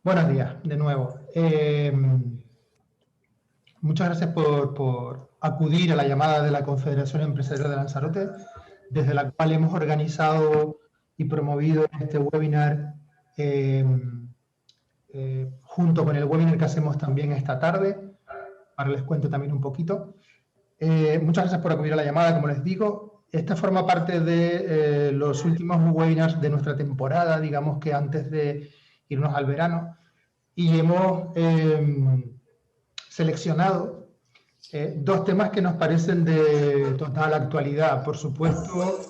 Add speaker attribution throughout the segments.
Speaker 1: Buenos días, de nuevo. Muchas gracias por acudir a la llamada de la Confederación Empresarial de Lanzarote, desde la cual hemos organizado y promovido este webinar junto con el webinar que hacemos también esta tarde. Ahora les cuento también un poquito. Muchas gracias por acudir a la llamada, como les digo. Esta forma parte de los últimos webinars de nuestra temporada, digamos que antes de irnos al verano, y hemos seleccionado dos temas que nos parecen de total actualidad. Por supuesto,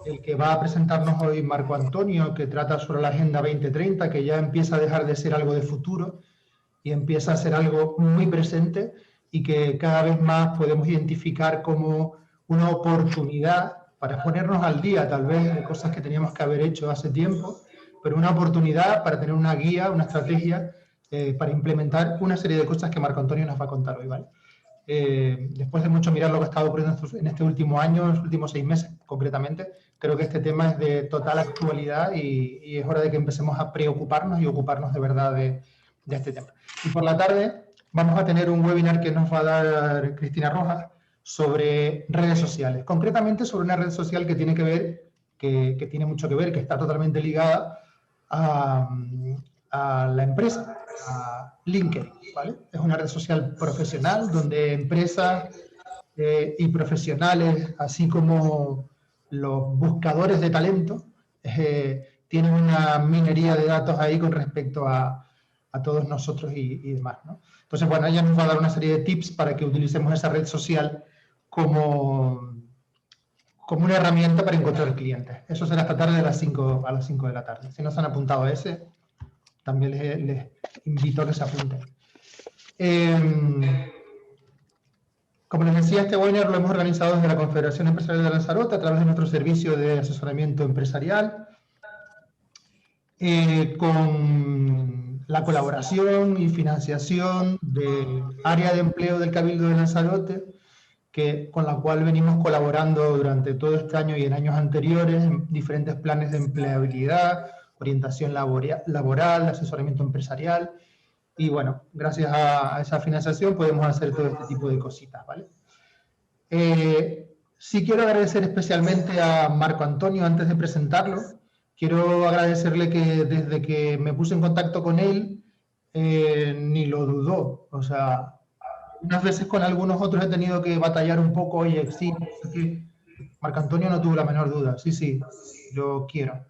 Speaker 1: el que va a presentarnos hoy Marco Antonio, que trata sobre la Agenda 2030, que ya empieza a dejar de ser algo de futuro y empieza a ser algo muy presente y que cada vez más podemos identificar como una oportunidad para ponernos al día, tal vez, de cosas que teníamos que haber hecho hace tiempo, pero una oportunidad para tener una guía, una estrategia para implementar una serie de cosas que Marco Antonio nos va a contar hoy, ¿vale? Después de mucho mirar lo que ha estado ocurriendo en este último año, en los últimos 6 meses concretamente, creo que este tema es de total actualidad y es hora de que empecemos a preocuparnos y ocuparnos de verdad de este tema. Y por la tarde vamos a tener un webinar que nos va a dar Cristina Rojas sobre redes sociales, concretamente sobre una red social que tiene que ver, que tiene mucho que ver, que está totalmente ligada a la empresa, a LinkedIn, ¿vale? Es una red social profesional donde empresas y profesionales, así como los buscadores de talento, tienen una minería de datos ahí con respecto a todos nosotros y demás, ¿no? Entonces, bueno, ella nos va a dar una serie de tips para que utilicemos esa red social como una herramienta para encontrar clientes. Eso será esta tarde a las 5 de la tarde. Si no se han apuntado a ese, también les invito a que se apunten. Como les decía, este webinar lo hemos organizado desde la Confederación Empresarial de Lanzarote a través de nuestro servicio de asesoramiento empresarial, con la colaboración y financiación del área de empleo del Cabildo de Lanzarote, con la cual venimos colaborando durante todo este año y en años anteriores en diferentes planes de empleabilidad, orientación laboral, asesoramiento empresarial. Y bueno, gracias a esa financiación podemos hacer todo este tipo de cositas, ¿vale? Sí quiero agradecer especialmente a Marco Antonio antes de presentarlo. Quiero agradecerle que desde que me puse en contacto con él, ni lo dudó. O sea, unas veces con algunos otros he tenido que batallar un poco, oye, sí, Marco Antonio no tuvo la menor duda. Sí, sí, yo quiero.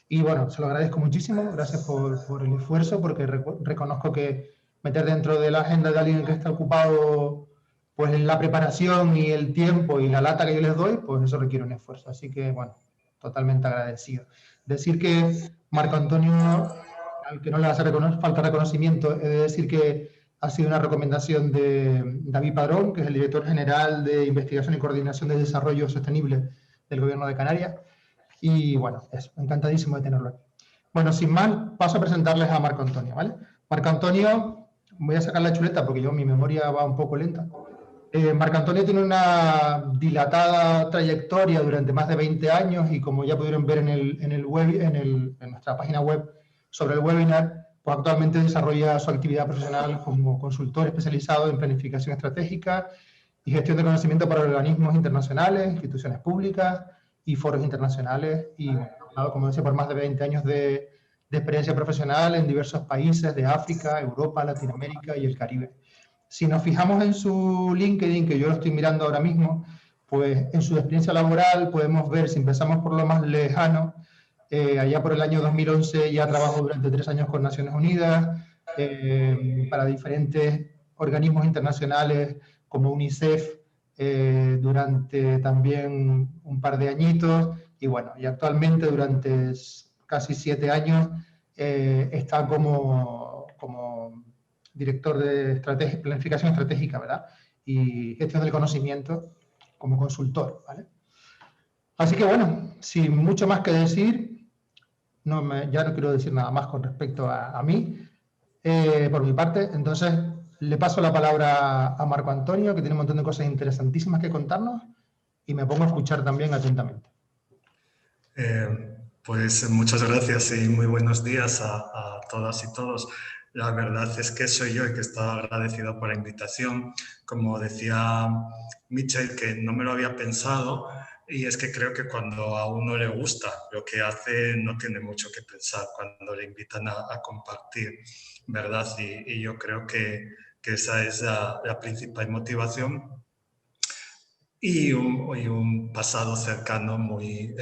Speaker 1: Y bueno, se lo agradezco muchísimo, gracias por el esfuerzo, porque reconozco que meter dentro de la agenda de alguien que está ocupado pues en la preparación y el tiempo y la lata que yo les doy, pues eso requiere un esfuerzo. Así que, bueno, totalmente agradecido. Decir que Marco Antonio, al que no le hace falta reconocimiento, he de decir que ha sido una recomendación de David Padrón, que es el director general de Investigación y Coordinación de Desarrollo Sostenible del Gobierno de Canarias. Y bueno, es encantadísimo de tenerlo aquí. Bueno, sin más, paso a presentarles a Marco Antonio, ¿vale? Marco Antonio, voy a sacar la chuleta porque mi memoria va un poco lenta. Marco Antonio tiene una dilatada trayectoria durante más de 20 años y como ya pudieron ver en nuestra página web sobre el webinar, pues actualmente desarrolla su actividad profesional como consultor especializado en planificación estratégica y gestión de conocimiento para organismos internacionales, instituciones públicas y foros internacionales y, como decía, por más de 20 años de experiencia profesional en diversos países de África, Europa, Latinoamérica y el Caribe. Si nos fijamos en su LinkedIn, que yo lo estoy mirando ahora mismo, pues en su experiencia laboral podemos ver, si empezamos por lo más lejano, allá por el año 2011 ya trabajó durante 3 años con Naciones Unidas, para diferentes organismos internacionales como UNICEF, durante también un par de añitos, y bueno, y actualmente durante casi 7 años está como director de planificación estratégica, ¿verdad? Y gestión del conocimiento como consultor, ¿vale? Así que bueno, sin mucho más que decir, ya no quiero decir nada más con respecto a mí, por mi parte. Entonces le paso la palabra a Marco Antonio, que tiene un montón de cosas interesantísimas que contarnos, y me pongo a escuchar también atentamente.
Speaker 2: Pues muchas gracias y muy buenos días a todas y todos. La verdad es que soy yo el que está agradecido por la invitación. Como decía Michel, que no me lo había pensado, y es que creo que cuando a uno le gusta lo que hace, no tiene mucho que pensar cuando le invitan a compartir, ¿verdad? Y yo creo que esa es la principal motivación. Y un pasado cercano muy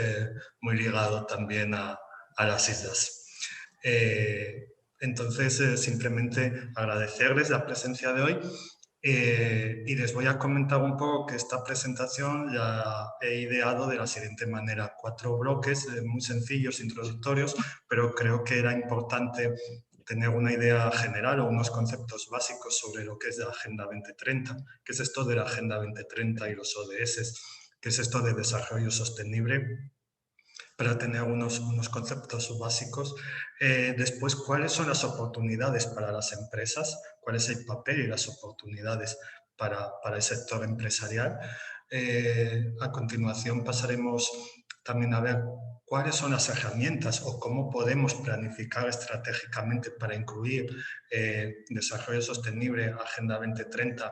Speaker 2: ligado también a las islas. Entonces, simplemente agradecerles la presencia de hoy y les voy a comentar un poco que esta presentación la he ideado de la siguiente manera. 4 bloques muy sencillos, introductorios, pero creo que era importante tener una idea general o unos conceptos básicos sobre lo que es la Agenda 2030, qué es esto de la Agenda 2030 y los ODS, qué es esto de desarrollo sostenible, para tener unos conceptos básicos. Después, ¿cuáles son las oportunidades para las empresas? ¿Cuál es el papel y las oportunidades para el sector empresarial? A continuación pasaremos también a ver cuáles son las herramientas o cómo podemos planificar estratégicamente para incluir desarrollo sostenible, Agenda 2030,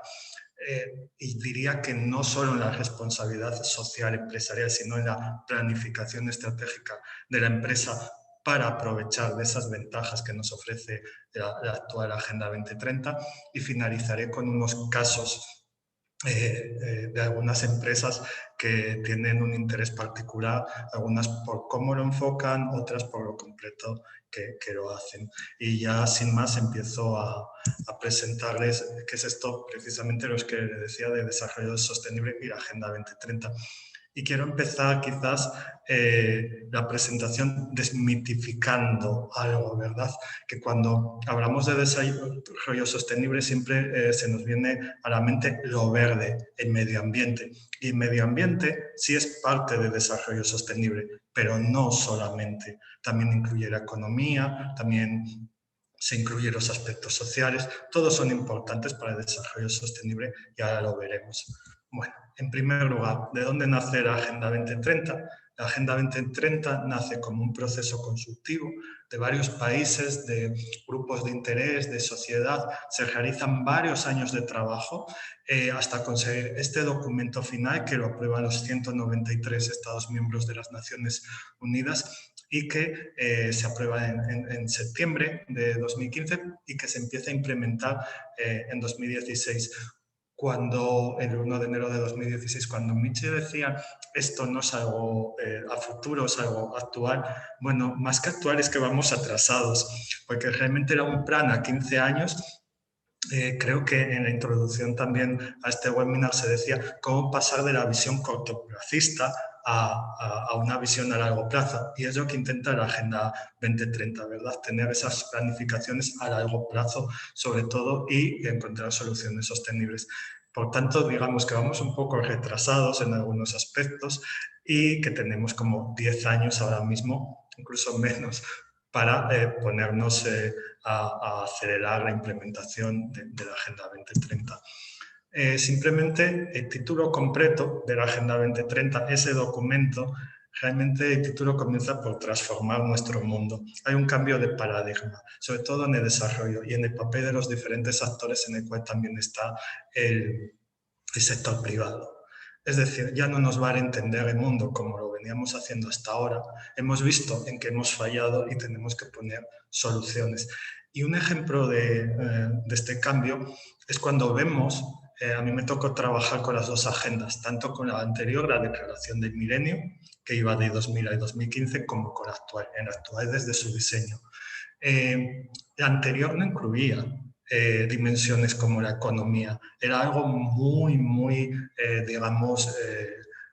Speaker 2: y diría que no solo en la responsabilidad social empresarial, sino en la planificación estratégica de la empresa para aprovechar de esas ventajas que nos ofrece la actual Agenda 2030, y finalizaré con unos casos de algunas empresas que tienen un interés particular, algunas por cómo lo enfocan, otras por lo completo que lo hacen. Y ya sin más empiezo a presentarles qué es esto, precisamente los que les decía de desarrollo sostenible y la Agenda 2030. Y quiero empezar quizás la presentación desmitificando algo, ¿verdad? Que cuando hablamos de desarrollo sostenible siempre se nos viene a la mente lo verde, el medio ambiente. Y el medio ambiente sí es parte del desarrollo sostenible, pero no solamente. También incluye la economía, también se incluyen los aspectos sociales, todos son importantes para el desarrollo sostenible y ahora lo veremos. Bueno, en primer lugar, ¿de dónde nace la Agenda 2030? La Agenda 2030 nace como un proceso consultivo de varios países, de grupos de interés, de sociedad. Se realizan varios años de trabajo hasta conseguir este documento final que lo aprueban los 193 Estados miembros de las Naciones Unidas y que se aprueba en septiembre de 2015 y que se empieza a implementar en 2016. Cuando el 1 de enero de 2016, cuando Michel decía esto no es algo a futuro, es algo actual, bueno, más que actual es que vamos atrasados, porque realmente era un plan a 15 años. Creo que en la introducción también a este webinar se decía cómo pasar de la visión cortoplacista a una visión a largo plazo. Y es lo que intenta la Agenda 2030, ¿verdad? Tener esas planificaciones a largo plazo, sobre todo, y encontrar soluciones sostenibles. Por tanto, digamos que vamos un poco retrasados en algunos aspectos y que tenemos como 10 años ahora mismo, incluso menos, para ponernos a acelerar la implementación de la Agenda 2030. Simplemente el título completo de la Agenda 2030, ese documento, realmente el título comienza por transformar nuestro mundo. Hay un cambio de paradigma, sobre todo en el desarrollo y en el papel de los diferentes actores en el cual también está el sector privado. Es decir, ya no nos vale entender el mundo como lo veníamos haciendo hasta ahora. Hemos visto en que hemos fallado y tenemos que poner soluciones. Y un ejemplo de este cambio es cuando vemos, a mí me tocó trabajar con las dos agendas, tanto con la anterior, la Declaración del Milenio, que iba de 2000 a 2015, como con la actual, en la actual desde su diseño. La anterior no incluía dimensiones como la economía. Era algo muy, digamos,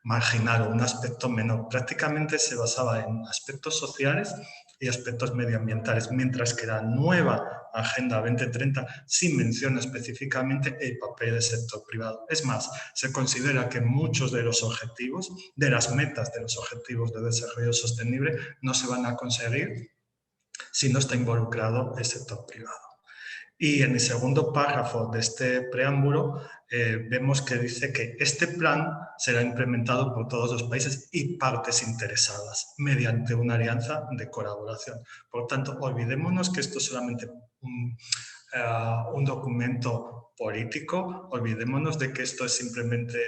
Speaker 2: marginal o un aspecto menor. Prácticamente se basaba en aspectos sociales y aspectos medioambientales, mientras que la nueva Agenda 2030 sí menciona específicamente el papel del sector privado. Es más, se considera que muchos de los objetivos, de las metas de los objetivos de desarrollo sostenible, no se van a conseguir si no está involucrado el sector privado. Y en el segundo párrafo de este preámbulo vemos que dice que este plan será implementado por todos los países y partes interesadas mediante una alianza de colaboración. Por tanto, olvidémonos que esto es solamente un documento político, olvidémonos de que esto es simplemente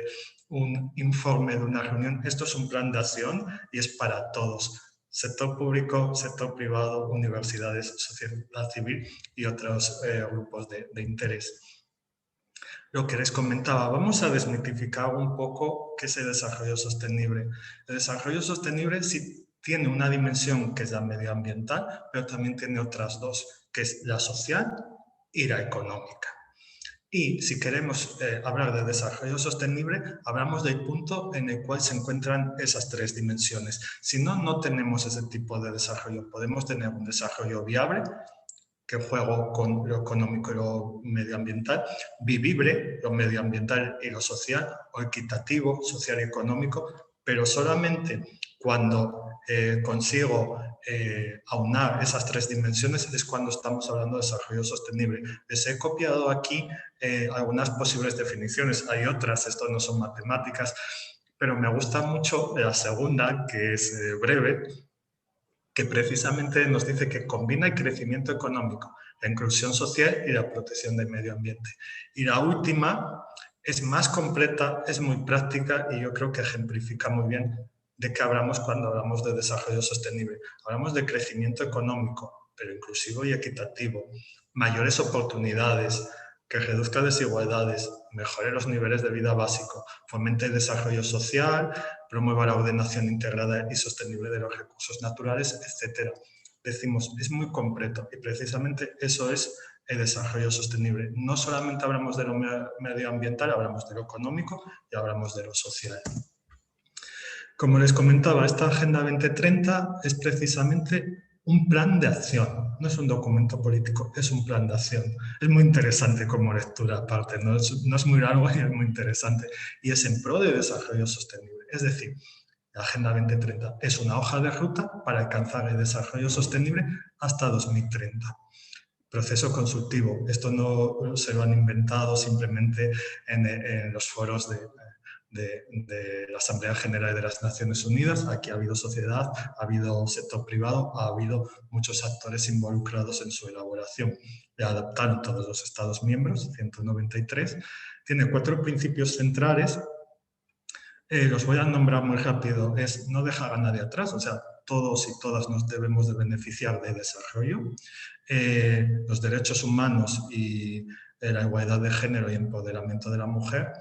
Speaker 2: un informe de una reunión, esto es un plan de acción y es para todos. Sector público, sector privado, universidades, sociedad civil y otros grupos de interés. Lo que les comentaba, vamos a desmitificar un poco qué es el desarrollo sostenible. El desarrollo sostenible sí tiene una dimensión que es la medioambiental, pero también tiene otras dos, que es la social y la económica. Y si queremos hablar de desarrollo sostenible, hablamos del punto en el cual se encuentran esas tres dimensiones. Si no, no tenemos ese tipo de desarrollo. Podemos tener un desarrollo viable, que juego con lo económico y lo medioambiental, vivible, lo medioambiental y lo social, o equitativo, social y económico, pero solamente cuando consigo aunar esas tres dimensiones es cuando estamos hablando de desarrollo sostenible. Les he copiado aquí algunas posibles definiciones, hay otras, esto no son matemáticas, pero me gusta mucho la segunda, que es breve, que precisamente nos dice que combina el crecimiento económico, la inclusión social y la protección del medio ambiente. Y la última es más completa, es muy práctica y yo creo que ejemplifica muy bien de qué hablamos cuando hablamos de desarrollo sostenible. Hablamos de crecimiento económico, pero inclusivo y equitativo, mayores oportunidades, que reduzca desigualdades, mejore los niveles de vida básico, fomente el desarrollo social, promueva la ordenación integrada y sostenible de los recursos naturales, etc. Decimos, es muy completo y precisamente eso es el desarrollo sostenible. No solamente hablamos de lo medioambiental, hablamos de lo económico y hablamos de lo social. Como les comentaba, esta Agenda 2030 es precisamente un plan de acción, no es un documento político, es un plan de acción. Es muy interesante como lectura aparte, no es muy largo y es muy interesante. Y es en pro de desarrollo sostenible. Es decir, la Agenda 2030 es una hoja de ruta para alcanzar el desarrollo sostenible hasta 2030. Proceso consultivo. Esto no se lo han inventado simplemente en los foros de la Asamblea General de las Naciones Unidas. Aquí ha habido sociedad, ha habido sector privado, ha habido muchos actores involucrados en su elaboración. Le adaptaron todos los Estados miembros, 193. Tiene 4 principios centrales. Los voy a nombrar muy rápido. Es no dejar a nadie atrás, o sea, todos y todas nos debemos de beneficiar de desarrollo. Los derechos humanos y la igualdad de género y empoderamiento de la mujer.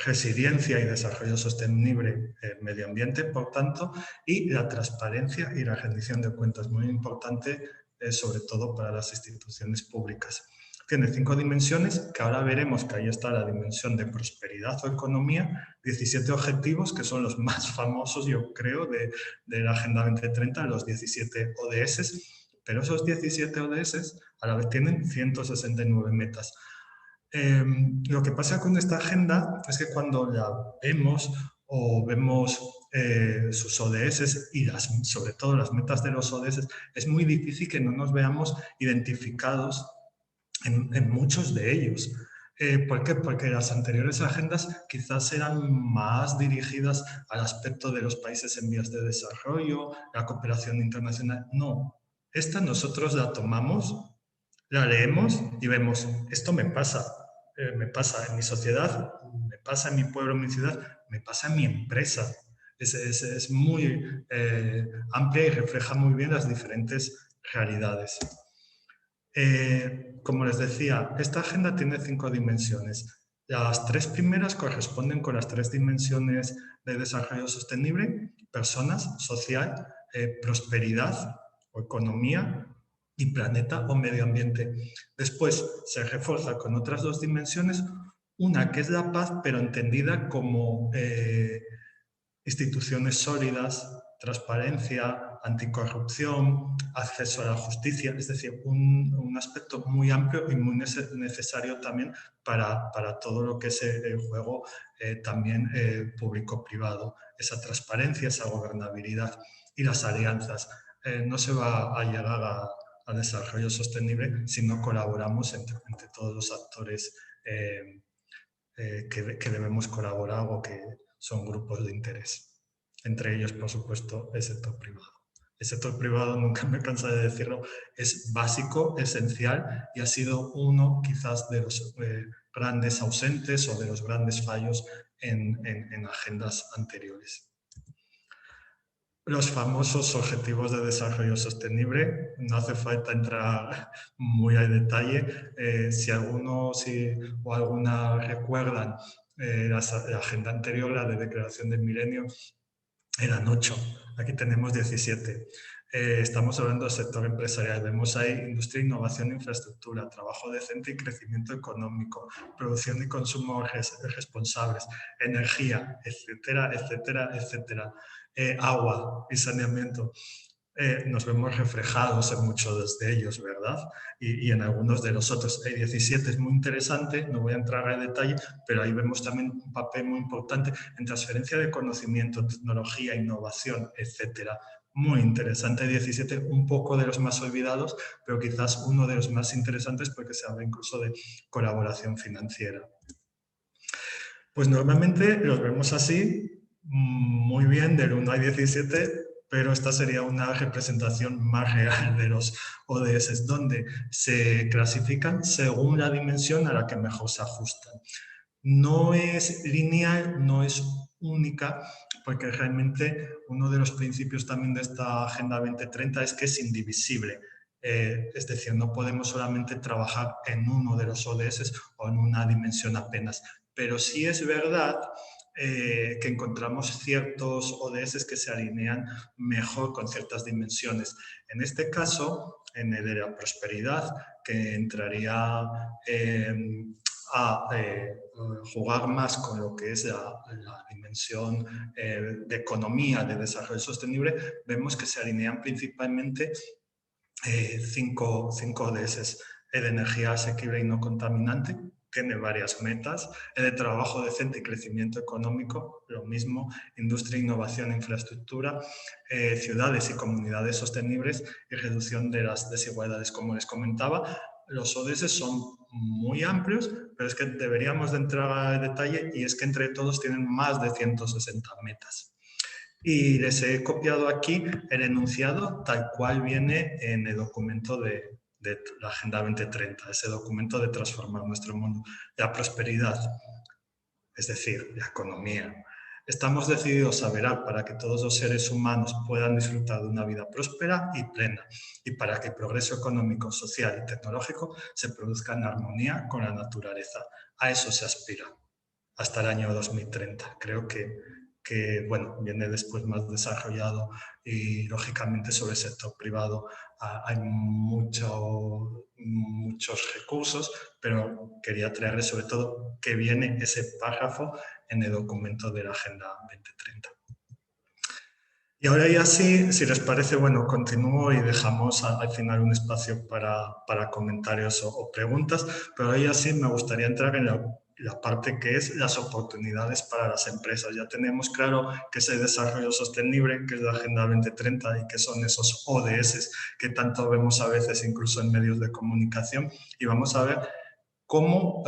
Speaker 2: Resiliencia y desarrollo sostenible, medio ambiente, por tanto, y la transparencia y la rendición de cuentas, muy importante, sobre todo para las instituciones públicas. Tiene 5 dimensiones, que ahora veremos que ahí está la dimensión de prosperidad o economía, 17 objetivos, que son los más famosos, yo creo, de la Agenda 2030, los 17 ODS, pero esos 17 ODS a la vez tienen 169 metas. Lo que pasa con esta agenda es que cuando la vemos o vemos sus ODS y sobre todo las metas de los ODS, es muy difícil que no nos veamos identificados en muchos de ellos. ¿Por qué? Porque las anteriores agendas quizás eran más dirigidas al aspecto de los países en vías de desarrollo, la cooperación internacional. No, esta nosotros la tomamos, la leemos y vemos, esto me pasa en mi sociedad, me pasa en mi pueblo, en mi ciudad, me pasa en mi empresa. Es muy amplia y refleja muy bien las diferentes realidades. Como les decía, esta agenda tiene 5 dimensiones. Las 3 primeras corresponden con las 3 dimensiones de desarrollo sostenible: personas, social, prosperidad o economía, y planeta o medio ambiente. Después se refuerza con otras 2 dimensiones, una que es la paz, pero entendida como instituciones sólidas, transparencia, anticorrupción, acceso a la justicia, es decir, un aspecto muy amplio y muy necesario también para todo lo que es el juego también público-privado. Esa transparencia, esa gobernabilidad y las alianzas. No se va a llegar al desarrollo sostenible si no colaboramos entre todos los actores que debemos colaborar o que son grupos de interés. Entre ellos, por supuesto, el sector privado. El sector privado, nunca me canso de decirlo, es básico, esencial y ha sido uno quizás de los grandes ausentes o de los grandes fallos en agendas anteriores. Los famosos Objetivos de Desarrollo Sostenible, no hace falta entrar muy al detalle. Si algunos o alguna recuerdan la agenda anterior, la de Declaración del Milenio, eran 8, aquí tenemos 17. Estamos hablando del sector empresarial, vemos ahí industria, innovación, infraestructura, trabajo decente y crecimiento económico, producción y consumo responsables, energía, etcétera, etcétera, etcétera. Agua y saneamiento. Nos vemos reflejados en muchos de ellos, ¿verdad? Y en algunos de los otros. El 17 es muy interesante, no voy a entrar en detalle, pero ahí vemos también un papel muy importante en transferencia de conocimiento, tecnología, innovación, etcétera. Muy interesante el 17, un poco de los más olvidados, pero quizás uno de los más interesantes porque se habla incluso de colaboración financiera. Pues normalmente los vemos así, muy bien, del 1 al 17, pero esta sería una representación más real de los ODS, donde se clasifican según la dimensión a la que mejor se ajustan. No es lineal, no es única, porque realmente uno de los principios también de esta Agenda 2030 es que es indivisible. Es decir, no podemos solamente trabajar en uno de los ODS o en una dimensión apenas. Pero sí es verdad que encontramos ciertos ODS que se alinean mejor con ciertas dimensiones. En este caso, en el de la prosperidad, que entraría a jugar más con lo que es la dimensión de economía, de desarrollo sostenible, vemos que se alinean principalmente 5 ODS. El de energía asequible y no contaminante, tiene varias metas. El de trabajo decente y crecimiento económico, lo mismo. Industria, innovación e infraestructura. Ciudades y comunidades sostenibles y reducción de las desigualdades, como les comentaba. Los ODS son muy amplios, pero es que deberíamos de entrar al detalle y es que entre todos tienen más de 160 metas. Y les he copiado aquí el enunciado tal cual viene en el documento de la Agenda 2030, ese documento de transformar nuestro mundo. La prosperidad, es decir, la economía. Estamos decididos a velar para que todos los seres humanos puedan disfrutar de una vida próspera y plena y para que el progreso económico, social y tecnológico se produzca en armonía con la naturaleza. A eso se aspira hasta el año 2030. Creo que bueno, viene después más desarrollado y lógicamente sobre el sector privado hay muchos recursos, pero quería traerles sobre todo que viene ese párrafo en el documento de la Agenda 2030. Y ahora ya sí, si les parece, bueno, continúo y dejamos al final un espacio para comentarios o preguntas, pero ahora ya sí me gustaría entrar en la parte que es las oportunidades para las empresas. Ya tenemos claro que es el desarrollo sostenible, que es la Agenda 2030 y que son esos ODS que tanto vemos a veces incluso en medios de comunicación, y vamos a ver cómo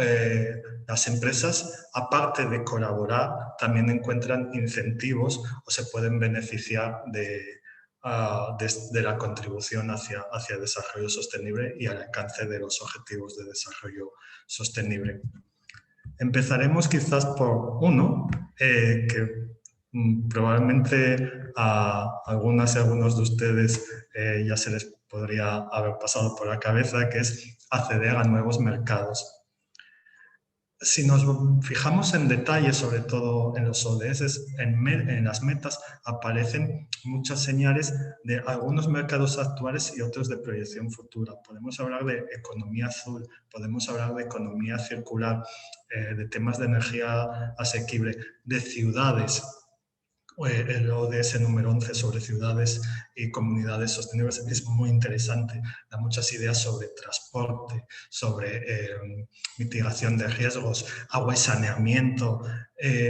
Speaker 2: las empresas, aparte de colaborar, también encuentran incentivos o se pueden beneficiar de la contribución hacia el desarrollo sostenible y al alcance de los objetivos de desarrollo sostenible. Empezaremos quizás por uno que probablemente a algunas y algunos de ustedes ya se les podría haber pasado por la cabeza, que es acceder a nuevos mercados. Si nos fijamos en detalle, sobre todo en los ODS, en las metas aparecen muchas señales de algunos mercados actuales y otros de proyección futura. Podemos hablar de economía azul, podemos hablar de economía circular, de temas de energía asequible, de ciudades. El ODS número 11 sobre ciudades y comunidades sostenibles es muy interesante, da muchas ideas sobre transporte, sobre mitigación de riesgos, agua y saneamiento.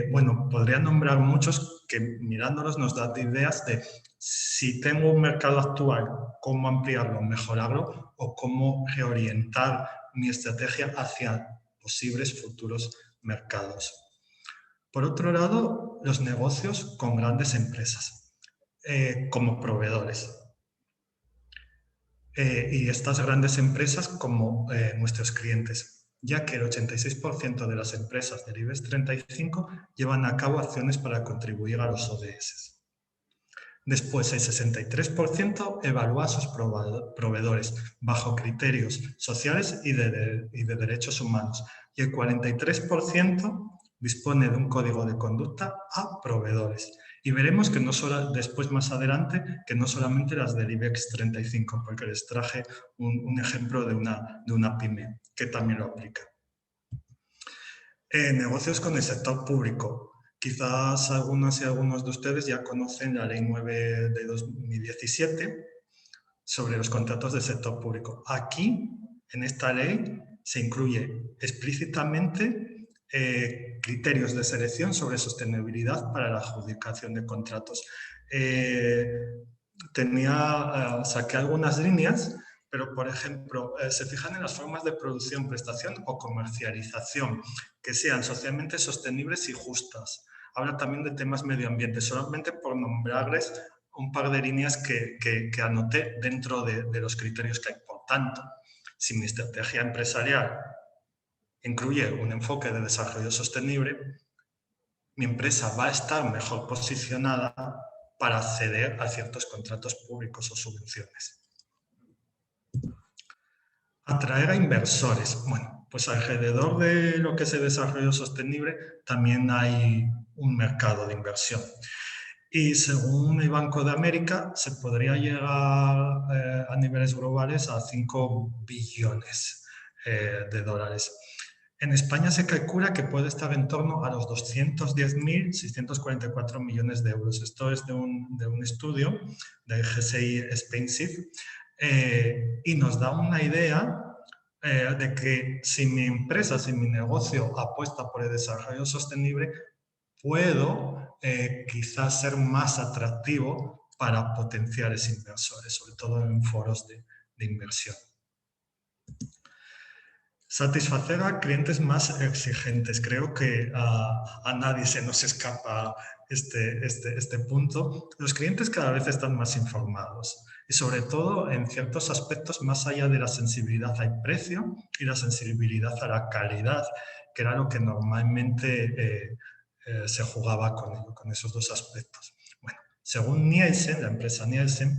Speaker 2: Bueno, podría nombrar muchos que mirándolos nos dan ideas de Si tengo un mercado actual, cómo ampliarlo, mejorarlo o cómo reorientar mi estrategia hacia posibles futuros mercados. Por otro lado, los negocios con grandes empresas, como proveedores. Y estas grandes empresas como nuestros clientes, ya que el 86% de las empresas del IBEX 35 llevan a cabo acciones para contribuir a los ODS. Después, el 63% evalúa a sus proveedores bajo criterios sociales y de derechos humanos, y el 43% dispone de un código de conducta a proveedores. Y veremos que no solo, después, más adelante, que no solamente las del IBEX 35, porque les traje un ejemplo de una pyme que también lo aplica. Negocios con el sector público. Quizás algunas y algunos de ustedes ya conocen la Ley 9 de 2017 sobre los contratos del sector público. Aquí, en esta ley, se incluye explícitamente criterios de selección sobre sostenibilidad para la adjudicación de contratos. Saqué algunas líneas, pero, por ejemplo, se fijan en las formas de producción, prestación o comercialización que sean socialmente sostenibles y justas. Habla también de temas medio ambiente, solamente por nombrarles un par de líneas que anoté dentro de los criterios que hay. Por tanto, si mi estrategia empresarial incluye un enfoque de desarrollo sostenible, mi empresa va a estar mejor posicionada para acceder a ciertos contratos públicos o subvenciones. Atraer a inversores. Bueno, pues alrededor de lo que es el desarrollo sostenible también hay un mercado de inversión. Y según el Banco de América, se podría llegar a niveles globales a 5 billones de dólares. En España se calcula que puede estar en torno a los 210.644 millones de euros. Esto es de un estudio del GSI Expensive y nos da una idea de que si mi empresa, si mi negocio apuesta por el desarrollo sostenible, puedo quizás ser más atractivo para potenciales inversores, sobre todo en foros de inversión. Satisfacer a clientes más exigentes. Creo que a nadie se nos escapa este punto. Los clientes cada vez están más informados y, sobre todo, en ciertos aspectos más allá de la sensibilidad al precio y la sensibilidad a la calidad, que era lo que normalmente se jugaba con esos dos aspectos. Bueno, según Nielsen, la empresa Nielsen,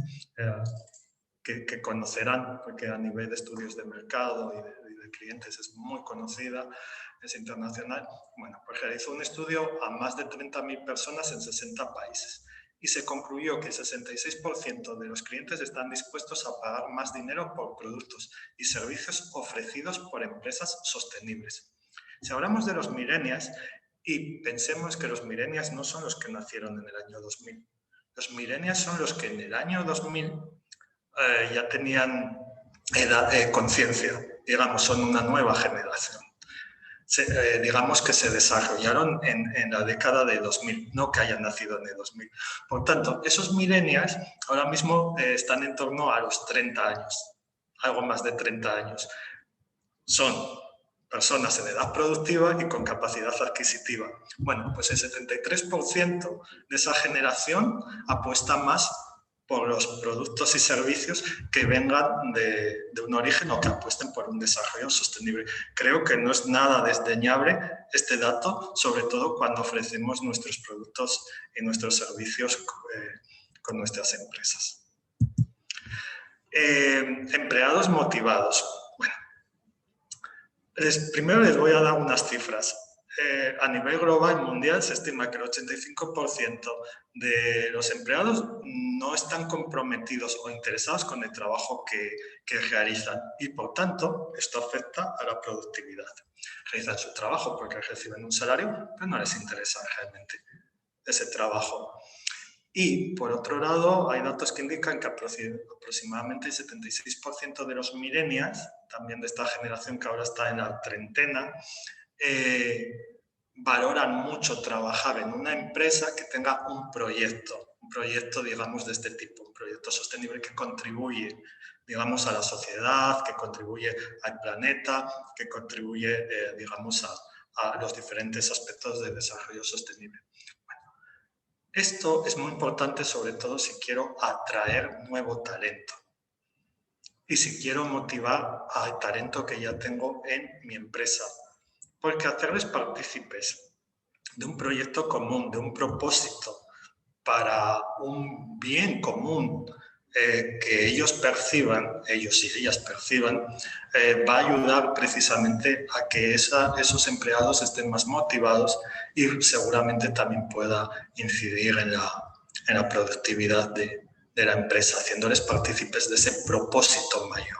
Speaker 2: que conocerán porque a nivel de estudios de mercado y de clientes es muy conocida, es internacional, bueno, pues realizó un estudio a más de 30.000 personas en 60 países y se concluyó que el 66% de los clientes están dispuestos a pagar más dinero por productos y servicios ofrecidos por empresas sostenibles. Si hablamos de los millennials, y pensemos que los millennials no son los que nacieron en el año 2000, los millennials son los que en el año 2000 ya tenían conciencia, digamos, son una nueva generación. Digamos que se desarrollaron en la década de 2000, no que hayan nacido en el 2000. Por tanto, esos millennials ahora mismo están en torno a los 30 años, algo más de 30 años. Son personas en edad productiva y con capacidad adquisitiva. Bueno, pues el 73% de esa generación apuesta más por los productos y servicios que vengan de un origen o que apuesten por un desarrollo sostenible. Creo que no es nada desdeñable este dato, sobre todo cuando ofrecemos nuestros productos y nuestros servicios con nuestras empresas. Empleados motivados. Bueno, primero les voy a dar unas cifras. A nivel global mundial se estima que el 85% de los empleados no están comprometidos o interesados con el trabajo que realizan y, por tanto, esto afecta a la productividad. Realizan su trabajo porque reciben un salario, pero no les interesa realmente ese trabajo. Y, por otro lado, hay datos que indican que aproximadamente el 76% de los millennials, también de esta generación que ahora está en la treintena, valoran mucho trabajar en una empresa que tenga un proyecto proyecto, digamos, de este tipo, un proyecto sostenible que contribuye, digamos, a la sociedad, que contribuye al planeta, que contribuye, digamos, a los diferentes aspectos del desarrollo sostenible. Bueno, esto es muy importante, sobre todo si quiero atraer nuevo talento y si quiero motivar al talento que ya tengo en mi empresa, porque hacerles partícipes de un proyecto común, de un propósito para un bien común que ellos perciban, ellos y ellas perciban, va a ayudar precisamente a que esos empleados estén más motivados y seguramente también pueda incidir en la productividad de la empresa, haciéndoles partícipes de ese propósito mayor.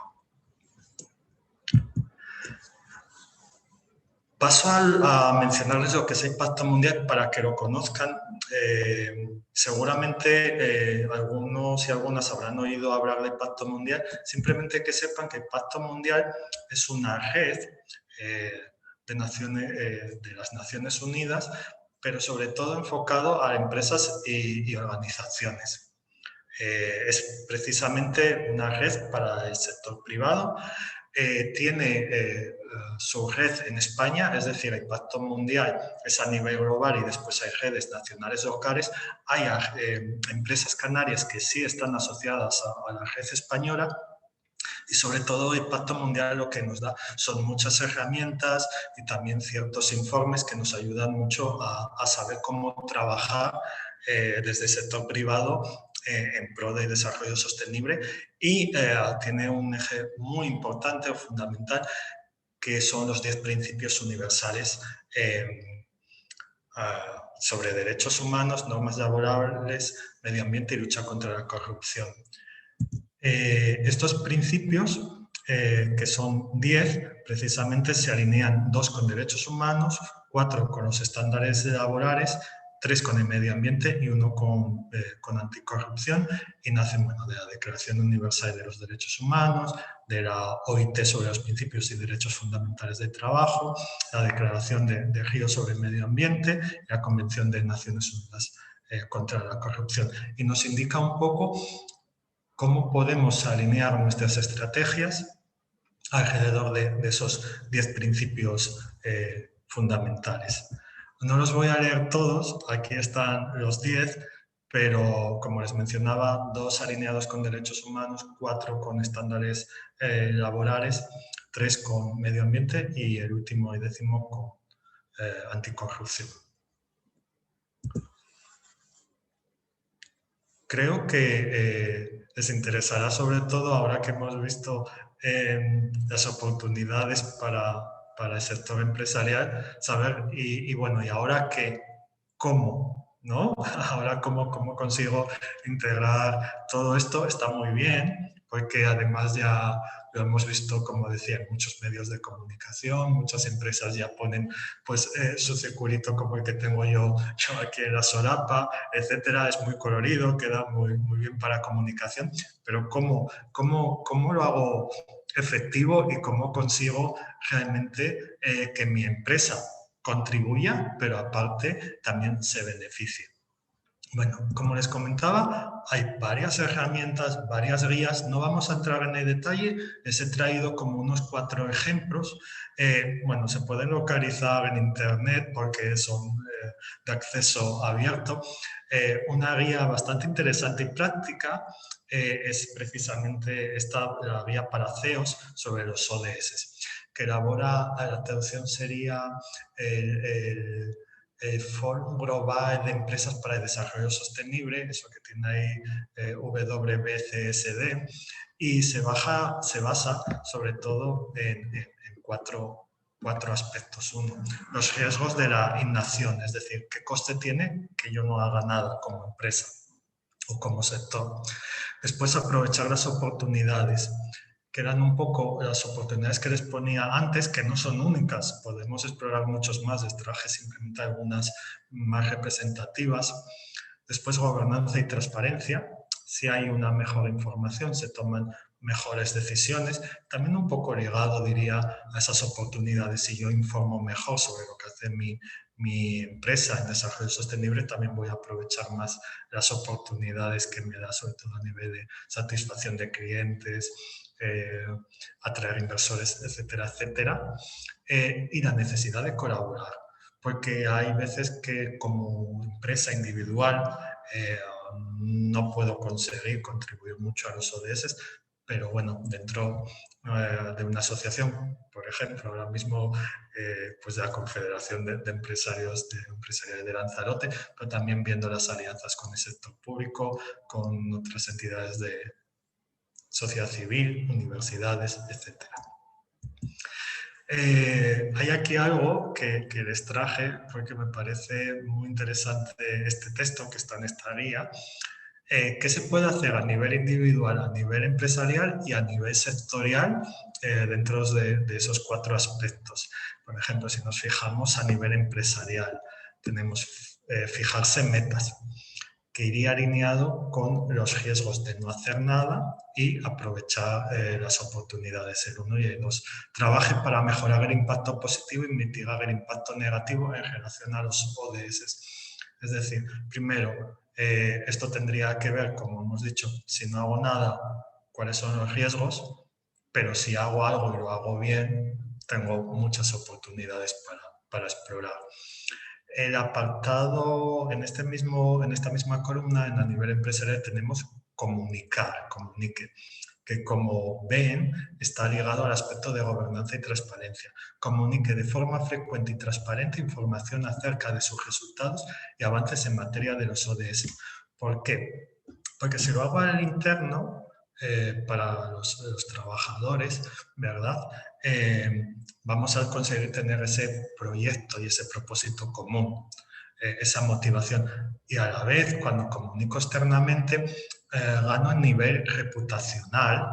Speaker 2: Paso a mencionarles lo que es el Pacto Mundial para que lo conozcan. Seguramente algunos y algunas habrán oído hablar del Pacto Mundial, simplemente que sepan que el Pacto Mundial es una red de las Naciones Unidas, pero sobre todo enfocado a empresas y organizaciones. Es precisamente una red para el sector privado. Tiene su red en España, es decir, el Pacto Mundial es a nivel global y después hay redes nacionales locales. Hay empresas canarias que sí están asociadas a la red española. Y sobre todo el Pacto Mundial lo que nos da son muchas herramientas y también ciertos informes que nos ayudan mucho a saber cómo trabajar desde el sector privado en pro de desarrollo sostenible y tiene un eje muy importante o fundamental que son los 10 principios universales sobre derechos humanos, normas laborales, medio ambiente y lucha contra la corrupción. Estos principios, que son 10, precisamente se alinean 2 con derechos humanos, 4 con los estándares laborales, 3 con el medio ambiente y 1 con anticorrupción, y nacen de la Declaración Universal de los Derechos Humanos, de la OIT sobre los principios y derechos fundamentales del trabajo, la Declaración de Río sobre el medio ambiente y la Convención de Naciones Unidas contra la corrupción. Y nos indica un poco cómo podemos alinear nuestras estrategias alrededor de esos 10 principios fundamentales. No los voy a leer todos, aquí están los 10, pero como les mencionaba, 2 alineados con derechos humanos, 4 con estándares laborales, 3 con medio ambiente y el último y 10º con anticorrupción. Creo que les interesará sobre todo ahora que hemos visto las oportunidades para el sector empresarial, saber, y bueno, y ahora que, ¿cómo? ¿No? Ahora cómo consigo integrar todo esto está muy bien, porque además ya lo hemos visto, como decía, en muchos medios de comunicación, muchas empresas ya ponen pues su circulito como el que tengo yo aquí en la solapa, etcétera. Es muy colorido, queda muy bien para comunicación, pero ¿cómo lo hago efectivo y cómo consigo realmente que mi empresa contribuya, pero aparte también se beneficie? Bueno, como les comentaba, hay varias herramientas, varias guías. No vamos a entrar en el detalle, les he traído como unos 4 ejemplos. Bueno, se pueden localizar en internet porque son de acceso abierto. Una guía bastante interesante y práctica es precisamente la guía para CEOs sobre los ODS, que elabora, la traducción sería el Fórum Global de Empresas para el Desarrollo Sostenible, eso que tiene ahí WBCSD, y se basa sobre todo en 4 aspectos. 1, los riesgos de la inacción, es decir, qué coste tiene que yo no haga nada como empresa o como sector. Después, aprovechar las oportunidades, que eran un poco las oportunidades que les ponía antes, que no son únicas. Podemos explorar muchos más, les traje simplemente algunas más representativas. Después, gobernanza y transparencia. Si hay una mejor información, se toman mejores decisiones. También un poco ligado, diría, a esas oportunidades. Si yo informo mejor sobre lo que hace mi mi empresa en desarrollo sostenible, también voy a aprovechar más las oportunidades que me da, sobre todo a nivel de satisfacción de clientes, atraer inversores, etcétera, etcétera, y la necesidad de colaborar, porque hay veces que como empresa individual no puedo conseguir contribuir mucho a los ODS, pero bueno, dentro de una asociación, por ejemplo, ahora mismo pues de la Confederación de Empresarios Empresariales de Lanzarote, pero también viendo las alianzas con el sector público, con otras entidades de sociedad civil, universidades, etc. Hay aquí algo que les traje porque me parece muy interesante este texto que está en esta guía. ¿Qué se puede hacer a nivel individual, a nivel empresarial y a nivel sectorial dentro de esos 4 aspectos? Por ejemplo, si nos fijamos a nivel empresarial, tenemos fijarse metas, que iría alineado con los riesgos de no hacer nada y aprovechar las oportunidades, el 1 y el 2. Trabaje para mejorar el impacto positivo y mitigar el impacto negativo en relación a los ODS. Es decir, primero, esto tendría que ver, como hemos dicho, si no hago nada, cuáles son los riesgos, pero si hago algo y lo hago bien, tengo muchas oportunidades para explorar. El apartado, en esta misma columna, en a nivel empresarial, tenemos comunique, que como ven, está ligado al aspecto de gobernanza y transparencia. Comunique de forma frecuente y transparente información acerca de sus resultados y avances en materia de los ODS. ¿Por qué? Porque si lo hago al interno, para los trabajadores, ¿verdad? Vamos a conseguir tener ese proyecto y ese propósito común, esa motivación. Y a la vez, cuando comunico externamente, gano a nivel reputacional,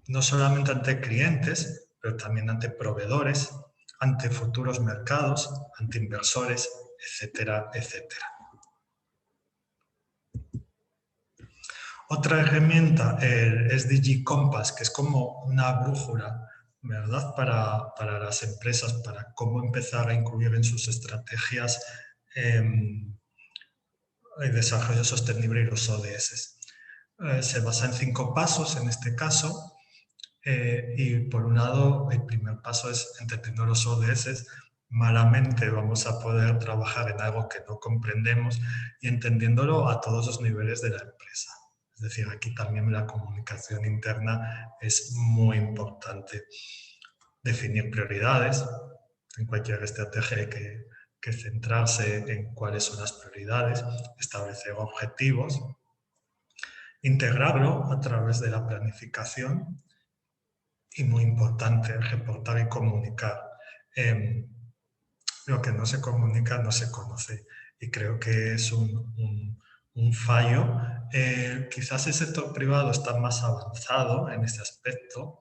Speaker 2: no solamente ante clientes, pero también ante proveedores, ante futuros mercados, ante inversores, etcétera, etcétera. Otra herramienta, el SDG Compass, que es como una brújula, ¿verdad? Para las empresas, para cómo empezar a incluir en sus estrategias el desarrollo sostenible y los ODS. Se basa en 5 pasos en este caso, y por un lado, el primer paso es entendiendo los ODS. Malamente vamos a poder trabajar en algo que no comprendemos y entendiéndolo a todos los niveles de la empresa. Es decir, aquí también la comunicación interna es muy importante. Definir prioridades. En cualquier estrategia hay que centrarse en cuáles son las prioridades, establecer objetivos, integrarlo a través de la planificación y, muy importante, reportar y comunicar. Lo que no se comunica no se conoce y creo que es un fallo. Quizás el sector privado está más avanzado en este aspecto.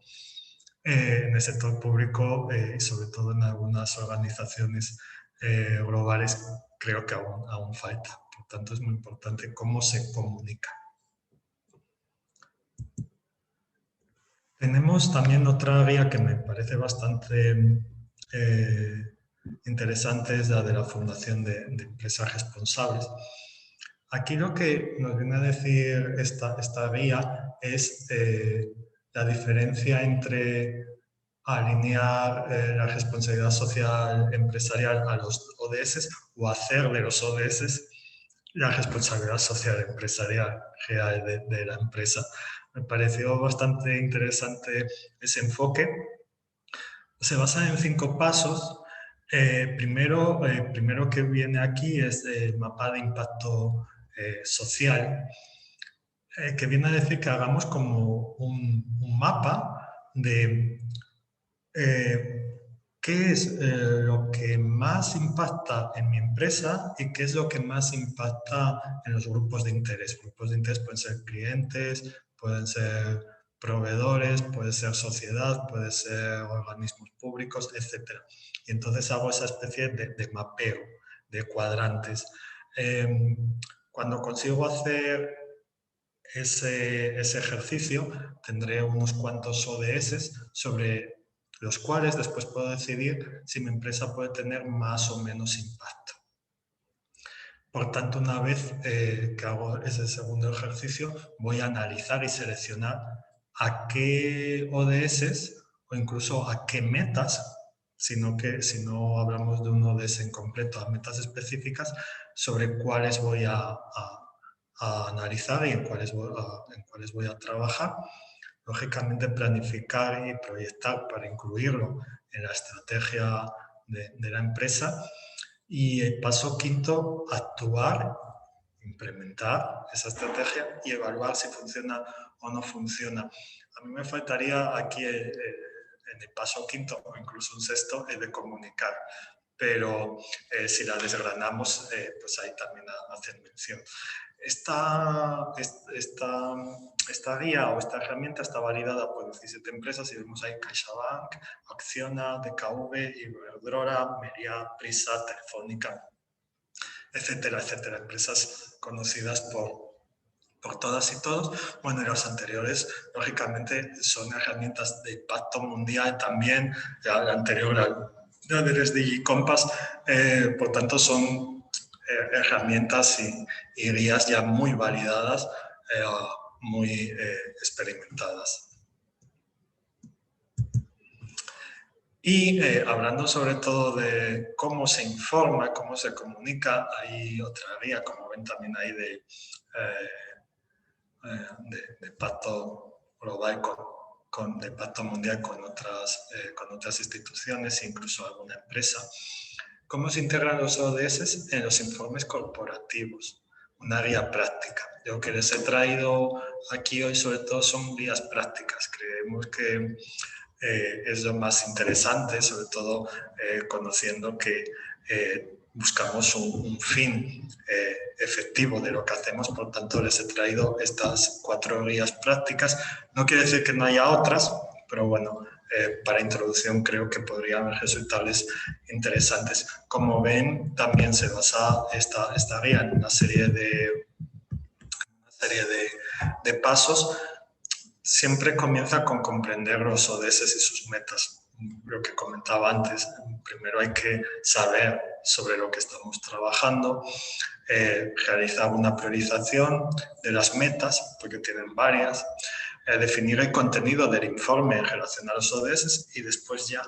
Speaker 2: En el sector público y sobre todo en algunas organizaciones globales creo que aún falta. Por tanto, es muy importante cómo se comunica. Tenemos también otra guía que me parece bastante interesante, es la de la Fundación de Empresas Responsables. Aquí lo que nos viene a decir esta guía es la diferencia entre alinear la responsabilidad social empresarial a los ODS o hacer de los ODS la responsabilidad social empresarial real de la empresa. Me pareció bastante interesante ese enfoque. Se basa en 5 pasos. Primero que viene aquí es el mapa de impacto social, que viene a decir que hagamos como un mapa de qué es lo que más impacta en mi empresa y qué es lo que más impacta en los grupos de interés. Grupos de interés pueden ser clientes, pueden ser proveedores, puede ser sociedad, puede ser organismos públicos, etc. Y entonces hago esa especie de mapeo, de cuadrantes. Cuando consigo hacer ese ejercicio, tendré unos cuantos ODS sobre los cuales después puedo decidir si mi empresa puede tener más o menos impacto. Por tanto, una vez que hago ese segundo ejercicio, voy a analizar y seleccionar a qué ODS o incluso a qué metas, si no hablamos de un ODS en concreto, a metas específicas sobre cuáles voy a analizar y en cuáles voy a trabajar. Lógicamente, planificar y proyectar para incluirlo en la estrategia de la empresa. Y el paso quinto, actuar, implementar esa estrategia y evaluar si funciona o no funciona. A mí me faltaría aquí en el paso quinto o incluso un sexto el de comunicar, pero si la desgranamos, pues ahí también hacen mención. Esta guía o esta herramienta está validada por 17 empresas y vemos ahí CaixaBank, Acciona, DKV, Iberdrola, Meliá, Prisa, Telefónica, etcétera, etcétera. Empresas conocidas por todas y todos. Bueno, y los anteriores, lógicamente, son herramientas de impacto mundial también. La anterior, la de DigiCompass, por tanto, son herramientas y guías ya muy validadas, muy experimentadas. Y hablando sobre todo de cómo se informa, cómo se comunica, hay otra guía, como ven también ahí, de pacto global de pacto mundial con otras instituciones e incluso alguna empresa. ¿Cómo se integran los ODS en los informes corporativos? Una guía práctica. Lo que les he traído aquí hoy sobre todo son guías prácticas. Creemos que es lo más interesante, sobre todo conociendo que buscamos un fin efectivo de lo que hacemos. Por tanto, les he traído estas 4 guías prácticas. No quiere decir que no haya otras, pero bueno, para introducción creo que podrían resultarles interesantes. Como ven, también se basa esta guía en una serie de pasos. Siempre comienza con comprender los ODS y sus metas. Lo que comentaba antes, primero hay que saber sobre lo que estamos trabajando, realizar una priorización de las metas, porque tienen varias, definir el contenido del informe en relación a los ODS y después ya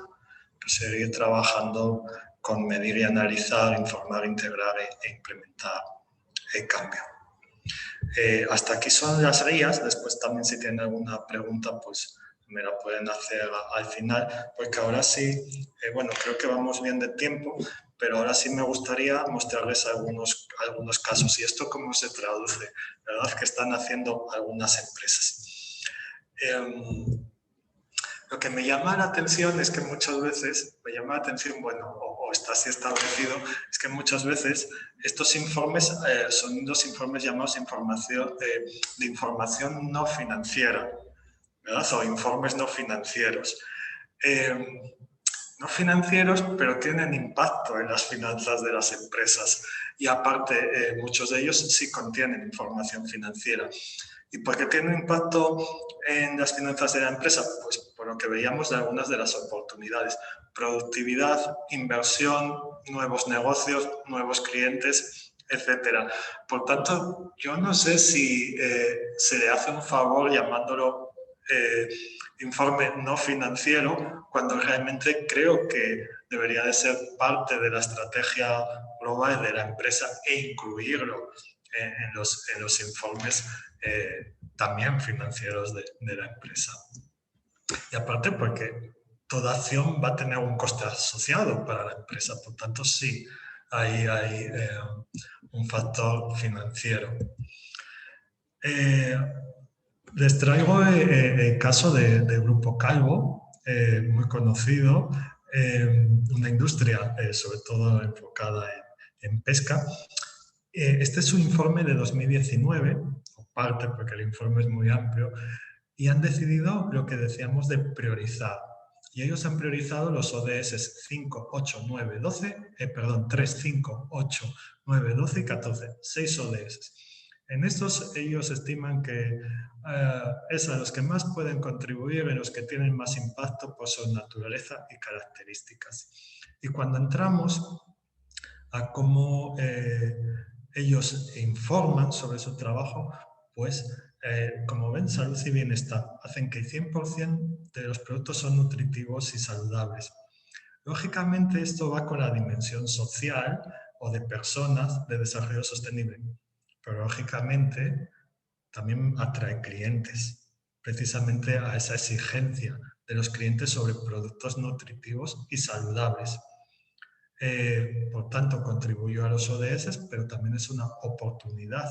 Speaker 2: seguir trabajando con medir y analizar, informar, integrar e implementar el cambio. Hasta aquí son las guías. Después también si tienen alguna pregunta, pues me la pueden hacer al final, porque ahora sí, bueno, creo que vamos bien de tiempo, pero ahora sí me gustaría mostrarles algunos casos. ¿Y esto cómo se traduce? La verdad que están haciendo algunas empresas. Lo que me llama la atención es que muchas veces, bueno, o está así establecido, es que muchas veces estos informes son los informes llamados de información no financiera, ¿verdad? O informes no financieros. No financieros, pero tienen impacto en las finanzas de las empresas. Y aparte, muchos de ellos sí contienen información financiera. ¿Y por qué tiene un impacto en las finanzas de la empresa? Pues por lo que veíamos de algunas de las oportunidades. Productividad, inversión, nuevos negocios, nuevos clientes, etc. Por tanto, yo no sé si se le hace un favor llamándolo informe no financiero, cuando realmente creo que debería de ser parte de la estrategia global de la empresa e incluirlo en los informes también financieros de la empresa. Y aparte porque toda acción va a tener un coste asociado para la empresa, por tanto sí hay un factor financiero. Les traigo el caso de Grupo Calvo, muy conocido, una industria sobre todo enfocada en pesca. Este es un informe de 2019, parte porque el informe es muy amplio, y han decidido lo que decíamos de priorizar. Y ellos han priorizado los ODS 5, 8, 9, 12, 3, 5, 8, 9, 12 y 14, 6 ODS. En estos ellos estiman que es a los que más pueden contribuir, en los que tienen más impacto por su naturaleza y características. Y cuando entramos a cómo ellos informan sobre su trabajo, pues como ven, salud y bienestar hacen que el 100% de los productos son nutritivos y saludables. Lógicamente esto va con la dimensión social o de personas de desarrollo sostenible, pero lógicamente también atrae clientes, precisamente a esa exigencia de los clientes sobre productos nutritivos y saludables. Por tanto, contribuyó a los ODS, pero también es una oportunidad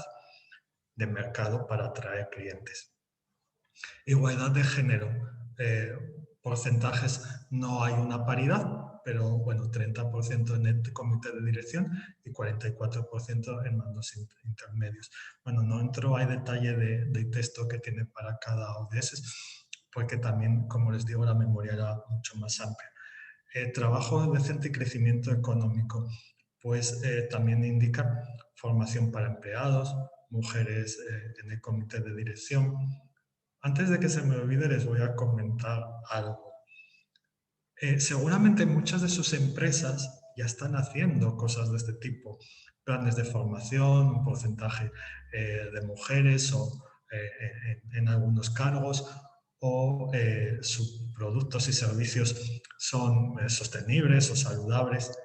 Speaker 2: de mercado para atraer clientes. Igualdad de género. Porcentajes no hay una paridad, pero bueno, 30% en el comité de dirección y 44% en mandos intermedios. Bueno, no entro a detalle de texto que tiene para cada ODS, porque también, como les digo, la memoria era mucho más amplia. Trabajo decente y crecimiento económico, pues también indica formación para empleados, mujeres en el comité de dirección. Antes de que se me olvide, les voy a comentar algo. Seguramente muchas de sus empresas ya están haciendo cosas de este tipo, planes de formación, un porcentaje de mujeres o en algunos cargos, o sus productos y servicios son sostenibles o saludables.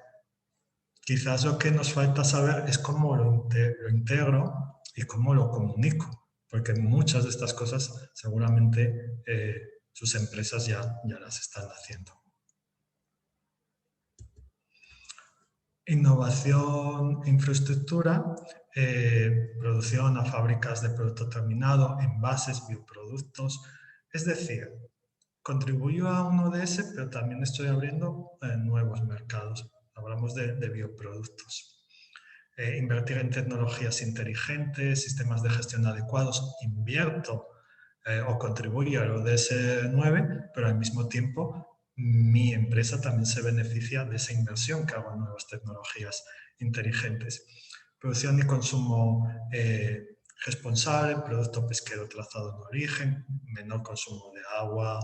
Speaker 2: Quizás lo que nos falta saber es cómo lo integro y cómo lo comunico, porque muchas de estas cosas seguramente sus empresas ya las están haciendo. Innovación, infraestructura, producción a fábricas de producto terminado, envases, bioproductos. Es decir, contribuyo a un ODS, pero también estoy abriendo nuevos mercados. Hablamos de bioproductos. Invertir en tecnologías inteligentes, sistemas de gestión adecuados. Invierto o contribuyo al ODS 9, pero al mismo tiempo mi empresa también se beneficia de esa inversión que hago en nuevas tecnologías inteligentes. Producción y consumo responsable, producto pesquero trazado en origen, menor consumo de agua,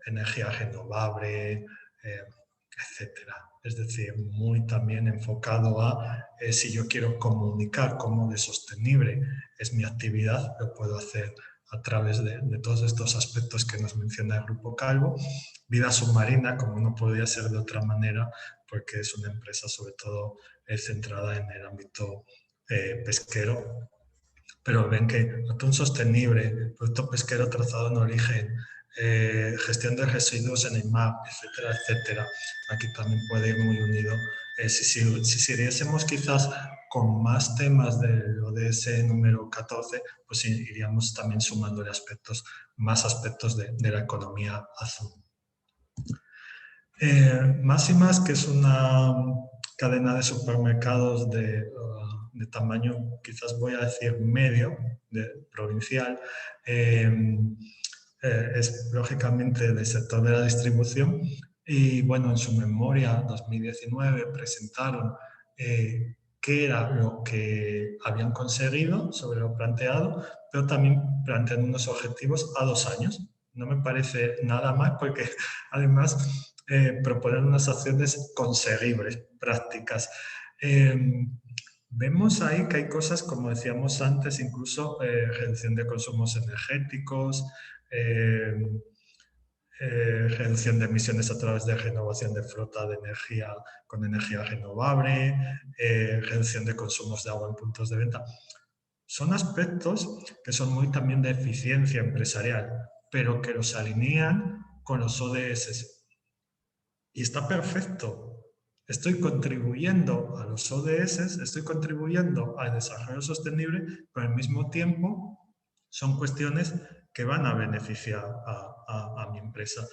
Speaker 2: energía renovable, etcétera. Es decir, muy también enfocado a si yo quiero comunicar cómo de sostenible es mi actividad, lo puedo hacer a través de todos estos aspectos que nos menciona el Grupo Calvo. Vida submarina, como no podría ser de otra manera, porque es una empresa sobre todo centrada en el ámbito pesquero. Pero ven que atún sostenible, producto pesquero trazado en origen, gestión de residuos en el mar, etcétera, etcétera. Aquí también puede ir muy unido. Si siguiésemos quizás con más temas del ODS número 14, pues iríamos también sumándole más aspectos de la economía azul. Más y Más, que es una cadena de supermercados de tamaño, quizás voy a decir medio, provincial, es lógicamente del sector de la distribución y bueno, en su memoria 2019 presentaron qué era lo que habían conseguido sobre lo planteado, pero también plantean unos objetivos a 2 años. No me parece nada mal porque además proponen unas acciones conseguibles, prácticas. Vemos ahí que hay cosas, como decíamos antes, incluso reducción de consumos energéticos, reducción de emisiones a través de renovación de flota de energía con energía renovable, reducción de consumos de agua en puntos de venta. Son aspectos que son muy también de eficiencia empresarial, pero que los alinean con los ODS. Y está perfecto. Estoy contribuyendo a los ODS, estoy contribuyendo al desarrollo sostenible, pero al mismo tiempo son cuestiones que van a beneficiar a mi empresa.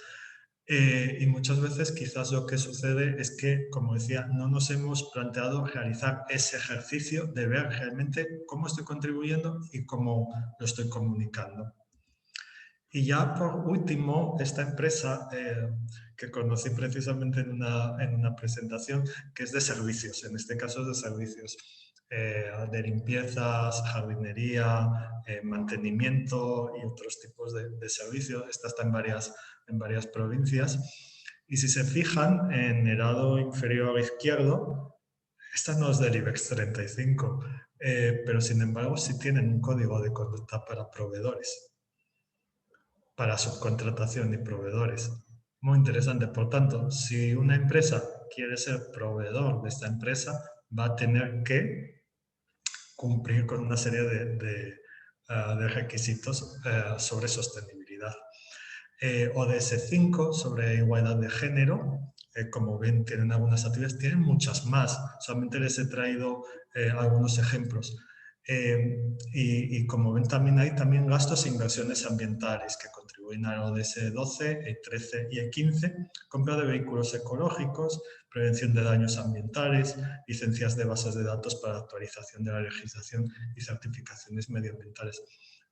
Speaker 2: Y muchas veces quizás lo que sucede es que, como decía, no nos hemos planteado realizar ese ejercicio de ver realmente cómo estoy contribuyendo y cómo lo estoy comunicando. Y ya por último, esta empresa que conocí precisamente en una presentación, que es de servicios, en este caso es de servicios. de limpiezas, jardinería, mantenimiento y otros tipos de servicios. Esta está en varias provincias. Y si se fijan, en el lado inferior izquierdo, esta no es del IBEX 35, pero sin embargo sí tienen un código de conducta para proveedores, para subcontratación y proveedores. Muy interesante. Por tanto, si una empresa quiere ser proveedor de esta empresa, va a tener que cumplir con una serie de requisitos sobre sostenibilidad. ODS 5 sobre igualdad de género, como ven, tienen algunas actividades, tienen muchas más. Solamente les he traído algunos ejemplos. Y como ven, también hay gastos e inversiones ambientales que contribuyen al ODS 12, 13 y 15, compra de vehículos ecológicos, prevención de daños ambientales, licencias de bases de datos para actualización de la legislación y certificaciones medioambientales.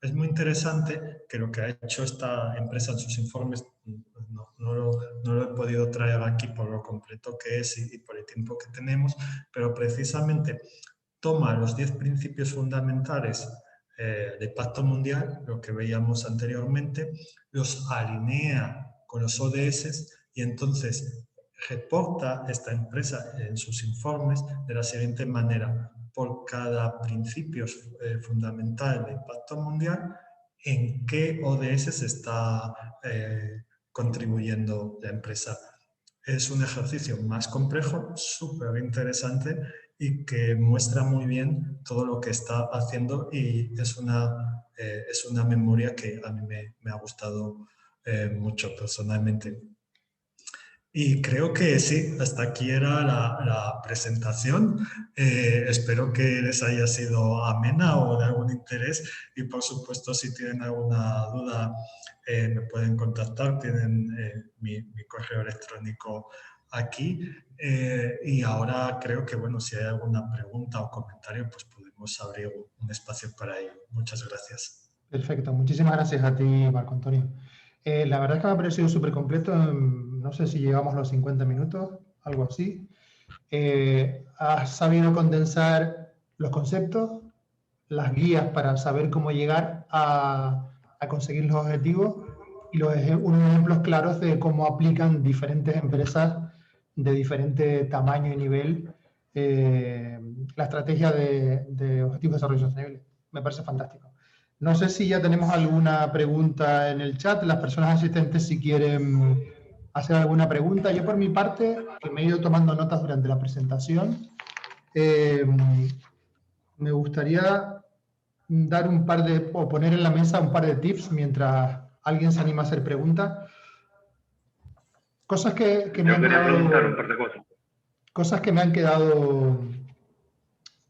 Speaker 2: Es muy interesante que lo que ha hecho esta empresa en sus informes, no lo he podido traer aquí por lo completo que es y por el tiempo que tenemos, pero precisamente toma los 10 principios fundamentales del Pacto Mundial, lo que veíamos anteriormente, los alinea con los ODS y entonces reporta esta empresa en sus informes de la siguiente manera: por cada principio fundamental del Pacto Mundial, en qué ODS se está contribuyendo la empresa. Es un ejercicio más complejo, súper interesante y que muestra muy bien todo lo que está haciendo, y es una memoria que a mí me ha gustado mucho personalmente. Y creo que sí, hasta aquí era la presentación. Espero que les haya sido amena o de algún interés, y por supuesto si tienen alguna duda me pueden contactar, tienen mi correo electrónico aquí. Y ahora creo que, bueno, si hay alguna pregunta o comentario, pues podemos abrir un espacio para ello. Muchas gracias.
Speaker 1: Perfecto, muchísimas gracias a ti, Marco Antonio. La verdad es que me ha parecido súper completo. No sé si llegamos los 50 minutos, algo así. Has sabido condensar los conceptos, las guías para saber cómo llegar a conseguir los objetivos y unos ejemplos claros de cómo aplican diferentes empresas de diferente tamaño y nivel la estrategia de Objetivos de Desarrollo Sostenible. Me parece fantástico. No sé si ya tenemos alguna pregunta en el chat. Las personas asistentes, si quieren hacer alguna pregunta. Yo, por mi parte, que me he ido tomando notas durante la presentación, me gustaría dar o poner en la mesa un par de tips mientras alguien se anima a hacer preguntas. Cosas que me han quedado, preguntar un par de cosas. Cosas que me han quedado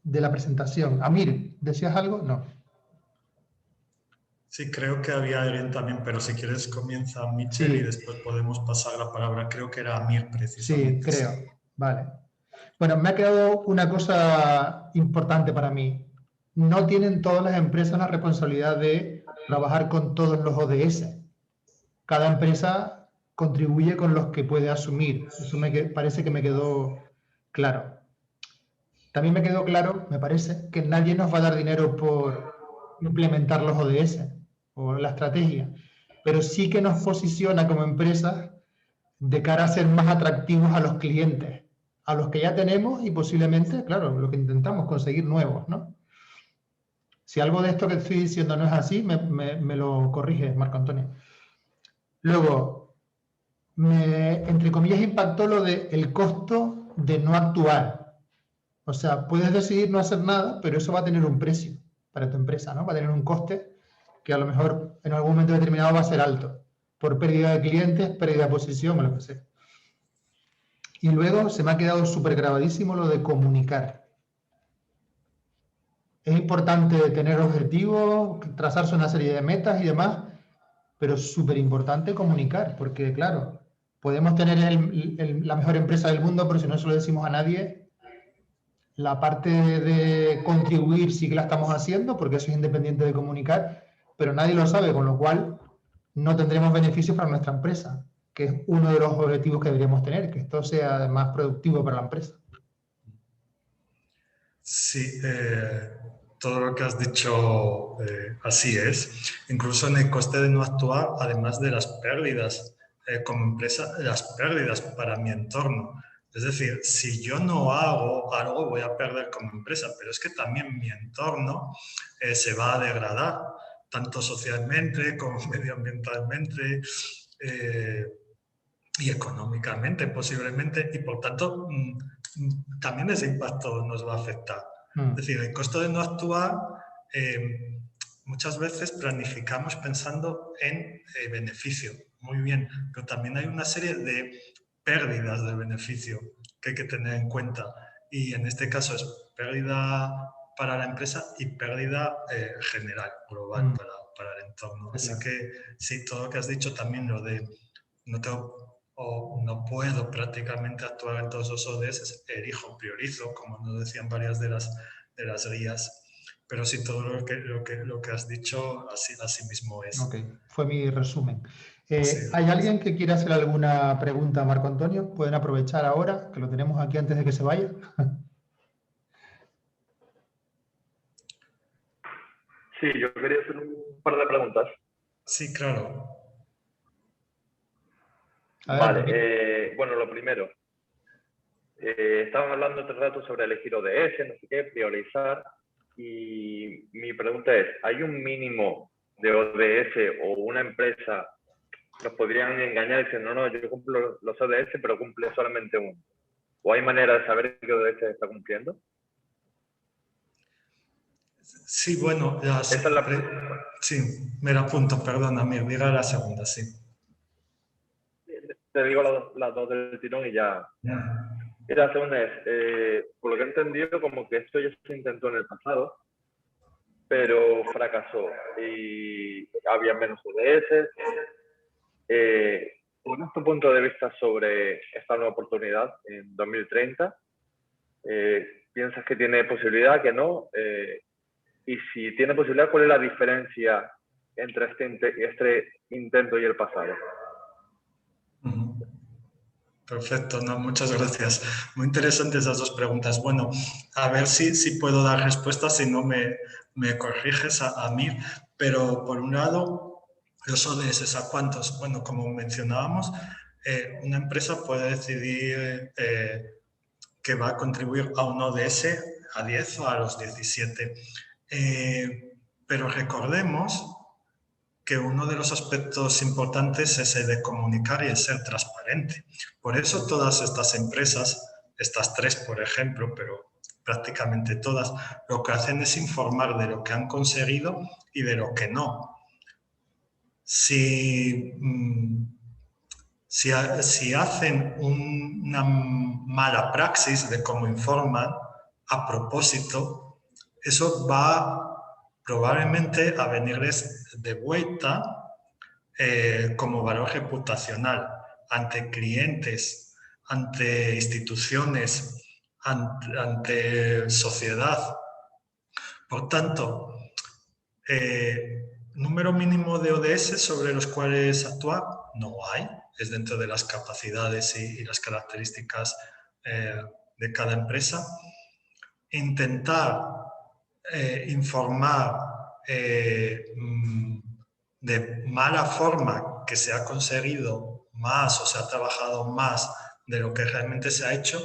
Speaker 1: de la presentación. Amir, ¿decías algo? No.
Speaker 2: Sí, creo que había alguien también, pero si quieres comienza Michel, sí, y después podemos pasar la palabra. Creo que era Amir precisamente.
Speaker 1: Sí, creo. Vale. Bueno, me ha quedado una cosa importante para mí. No tienen todas las empresas la responsabilidad de trabajar con todos los ODS. Cada empresa contribuye con los que puede asumir. Eso parece que me quedó claro. También me quedó claro, me parece, que nadie nos va a dar dinero por implementar los ODS o la estrategia, pero sí que nos posiciona como empresas de cara a ser más atractivos a los clientes, a los que ya tenemos y posiblemente, claro, lo que intentamos, conseguir nuevos, ¿no? Si algo de esto que estoy diciendo no es así, me lo corrige, Marco Antonio. Luego, entre comillas, impactó lo del costo de no actuar. O sea, puedes decidir no hacer nada, pero eso va a tener un precio para tu empresa, ¿no? Va a tener un coste que a lo mejor en algún momento determinado va a ser alto, por pérdida de clientes, pérdida de posición o lo que sea. Y luego se me ha quedado súper grabadísimo lo de comunicar. Es importante tener objetivos, trazarse una serie de metas y demás, pero es súper importante comunicar, porque claro, podemos tener la mejor empresa del mundo, pero si no se lo decimos a nadie, la parte de contribuir sí que la estamos haciendo, porque eso es independiente de comunicar, pero nadie lo sabe, con lo cual no tendremos beneficios para nuestra empresa, que es uno de los objetivos que deberíamos tener, que esto sea más productivo para la empresa.
Speaker 2: Sí, todo lo que has dicho así es. Incluso en el coste de no actuar, además de las pérdidas como empresa, las pérdidas para mi entorno. Es decir, si yo no hago algo, voy a perder como empresa, pero es que también mi entorno se va a degradar, tanto socialmente como medioambientalmente. eh, y económicamente posiblemente, y por tanto también ese impacto nos va a afectar. Es decir, el costo de no actuar, muchas veces planificamos pensando en beneficio, muy bien, pero también hay una serie de pérdidas de beneficio que hay que tener en cuenta, y en este caso es pérdida para la empresa y pérdida general, global, para el entorno. Así que sí, todo lo que has dicho, también lo de no tengo o no puedo prácticamente actuar en todos los ODS, elijo, priorizo, como nos decían varias de las guías, pero sí, todo lo que has dicho así mismo es.
Speaker 1: Ok, fue mi resumen.
Speaker 2: Sí.
Speaker 1: ¿Hay alguien que quiera hacer alguna pregunta a Marco Antonio? Pueden aprovechar ahora, que lo tenemos aquí antes de que se vaya.
Speaker 3: Sí, yo quería hacer un par de preguntas.
Speaker 2: Sí, claro.
Speaker 1: Adelante.
Speaker 3: Vale, bueno, lo primero. Estaban hablando otro rato sobre elegir ODS, no sé qué, priorizar. Y mi pregunta es, ¿hay un mínimo de ODS o una empresa nos podrían engañar y decir, no, yo cumplo los ODS, pero cumple solamente uno? ¿O hay manera de saber qué ODS está cumpliendo?
Speaker 2: Sí, bueno,
Speaker 3: Esa es la...
Speaker 2: sí, me la apunto, perdona, diga la segunda, sí.
Speaker 3: Te digo las dos del tirón y ya. Y la segunda es, por lo que he entendido, como que esto ya se intentó en el pasado, pero fracasó y había menos ODS. ¿Cuál es tu punto de vista sobre esta nueva oportunidad en 2030? ¿Piensas que tiene posibilidad, que no? Y si tiene posibilidad, ¿cuál es la diferencia entre este intento y el pasado?
Speaker 2: Perfecto, no, muchas gracias. Muy interesantes esas dos preguntas. Bueno, a ver si puedo dar respuestas, si no me corriges a mí. Pero por un lado, los ODS, ¿a cuántos? Bueno, como mencionábamos, una empresa puede decidir que va a contribuir a un ODS a 10 o a los 17. Pero recordemos que uno de los aspectos importantes es el de comunicar y el ser transparente. Por eso todas estas empresas, estas tres por ejemplo, pero prácticamente todas, lo que hacen es informar de lo que han conseguido y de lo que no. Si hacen una mala praxis de cómo informan a propósito, eso va probablemente a venirles de vuelta como valor reputacional ante clientes, ante instituciones, ante sociedad. Por tanto, número mínimo de ODS sobre los cuales actuar no hay, es dentro de las capacidades y las características de cada empresa. Intentar informar de mala forma que se ha conseguido más o se ha trabajado más de lo que realmente se ha hecho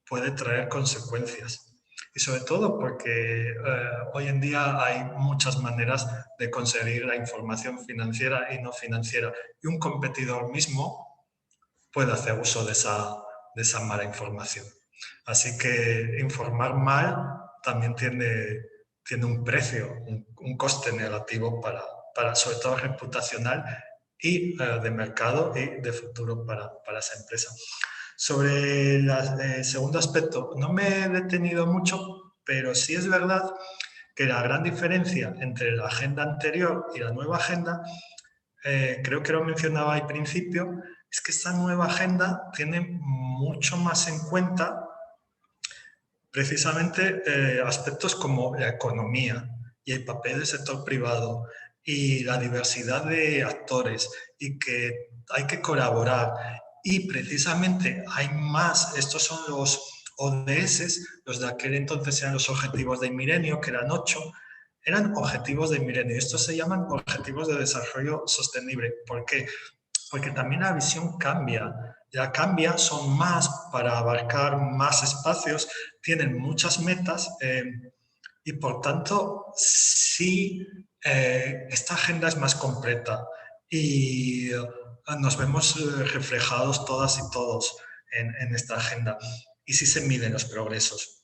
Speaker 2: puede traer consecuencias. Y sobre todo porque hoy en día hay muchas maneras de conseguir la información financiera y no financiera. Y un competidor mismo puede hacer uso de esa mala información. Así que informar mal también tiene un precio, un coste negativo para sobre todo reputacional y de mercado y de futuro para esa empresa. Sobre el segundo aspecto, no me he detenido mucho, pero sí es verdad que la gran diferencia entre la agenda anterior y la nueva agenda, creo que lo mencionaba al principio, es que esta nueva agenda tiene mucho más en cuenta precisamente aspectos como la economía y el papel del sector privado y la diversidad de actores y que hay que colaborar y precisamente hay más, estos son ODS, los de aquel entonces eran los objetivos del milenio, que eran 8, eran objetivos del milenio. Estos se llaman objetivos de desarrollo sostenible. ¿Por qué? Porque también la visión cambia. Ya cambia, son más para abarcar más espacios, tienen muchas metas y por tanto sí, esta agenda es más completa y nos vemos reflejados todas y todos en esta agenda y sí se miden los progresos.